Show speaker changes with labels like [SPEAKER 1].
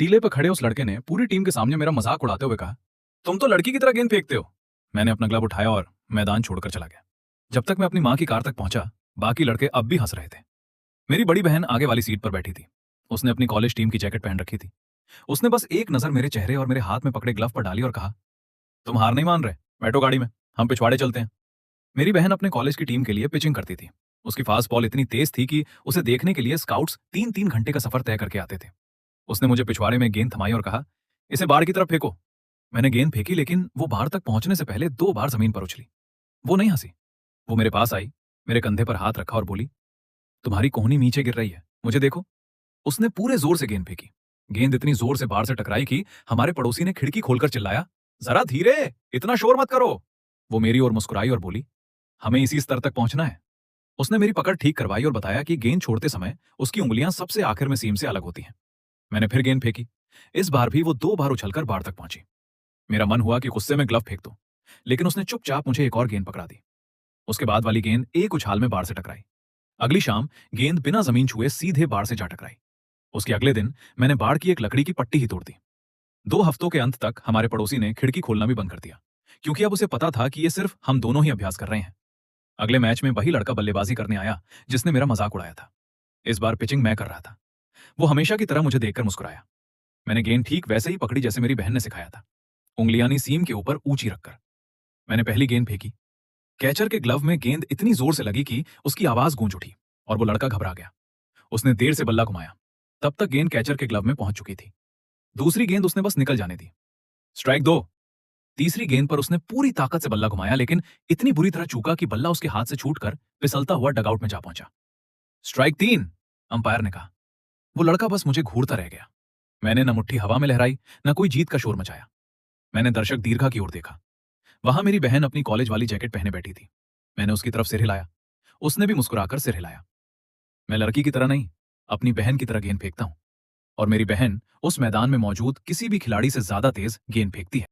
[SPEAKER 1] टीले पर खड़े उस लड़के ने पूरी टीम के सामने मेरा मजाक उड़ाते हुए कहा, तुम तो लड़की की तरह गेंद फेंकते हो। मैंने अपना ग्लव उठाया और मैदान छोड़कर चला गया। जब तक मैं अपनी माँ की कार तक पहुंचा, बाकी लड़के अब भी हंस रहे थे। मेरी बड़ी बहन आगे वाली सीट पर बैठी थी। उसने अपनी कॉलेज टीम की जैकेट पहन रखी थी। उसने बस एक नजर मेरे चेहरे और मेरे हाथ में पकड़े ग्लव पर डाली और कहा, तुम हार नहीं मान रहे, बैठो गाड़ी में, हम पिछवाड़े चलते हैं। मेरी बहन अपने कॉलेज की टीम के लिए पिचिंग करती थी। उसकी फास्ट बॉल इतनी तेज थी कि उसे देखने के लिए स्काउट्स 3-3 घंटे का सफर तय करके आते थे। उसने मुझे पिछवाड़े में गेंद थमाई और कहा, इसे बाहर की तरफ फेंको। मैंने गेंद फेंकी, लेकिन वो बाहर तक पहुंचने से पहले 2 बार जमीन पर उछली। वो नहीं हंसी। वो मेरे पास आई, मेरे कंधे पर हाथ रखा और बोली, तुम्हारी कोहनी नीचे गिर रही है, मुझे देखो। उसने पूरे जोर से गेंद फेंकी। गेंद इतनी जोर से बाहर से टकराई कि हमारे पड़ोसी ने खिड़की खोलकर चिल्लाया, जरा धीरे, इतना शोर मत करो। वो मेरी ओर मुस्कुराई और बोली, हमें इसी स्तर तक पहुंचना है। उसने मेरी पकड़ ठीक करवाई और बताया कि गेंद छोड़ते समय उसकी उंगलियां सबसे आखिर में सीम से अलग होती हैं। मैंने फिर गेंद फेंकी। इस बार भी वो 2 बार उछलकर बाहर तक पहुंची। मेरा मन हुआ कि गुस्से में ग्लव फेंक दूं, लेकिन उसने चुपचाप मुझे एक और गेंद पकड़ा दी। उसके बाद वाली गेंद एक उछाल में बाहर से टकराई। अगली शाम गेंद बिना जमीन छुए सीधे बाढ़ से जा टकराई। उसके अगले दिन मैंने बाढ़ की एक लकड़ी की पट्टी ही तोड़ दी। 2 हफ्तों के अंत तक हमारे पड़ोसी ने खिड़की खोलना भी बंद कर दिया, क्योंकि अब उसे पता था कि ये सिर्फ हम दोनों ही अभ्यास कर रहे हैं। अगले मैच में वही लड़का बल्लेबाजी करने आया जिसने मेरा मजाक उड़ाया था। इस बार पिचिंग मैं कर रहा था। वो हमेशा की तरह मुझे देखकर मुस्कुराया। मैंने गेंद ठीक वैसे ही पकड़ी जैसे मेरी बहन ने सिखाया था, उंगलियां सीम के ऊपर ऊंची रखकर। मैंने पहली गेंद फेंकी। कैचर के ग्लव में गेंद इतनी जोर से लगी कि उसकी आवाज गूंज उठी और वो लड़का घबरा गया। उसने देर से बल्ला घुमाया। तब तक गेंद कैचर के ग्लव में पहुंच चुकी थी। दूसरी गेंद उसने बस निकल जाने दी। स्ट्राइक 2। तीसरी गेंद पर उसने पूरी ताकत से बल्ला घुमाया, लेकिन इतनी बुरी तरह चूका कि बल्ला उसके हाथ से छूटकर फिसलता हुआ डगआउट में जा पहुंचा। स्ट्राइक 3, अंपायर ने कहा। वो लड़का बस मुझे घूरता रह गया। मैंने न मुट्ठी हवा में लहराई, न कोई जीत का शोर मचाया। मैंने दर्शक दीर्घा की ओर देखा। वहां मेरी बहन अपनी कॉलेज वाली जैकेट पहने बैठी थी। मैंने उसकी तरफ सिर हिलाया। उसने भी मुस्कुराकर सिर हिलाया। मैं लड़की की तरह नहीं, अपनी बहन की तरह गेंद फेंकता हूं, और मेरी बहन उस मैदान में मौजूद किसी भी खिलाड़ी से ज्यादा तेज गेंद फेंकती है।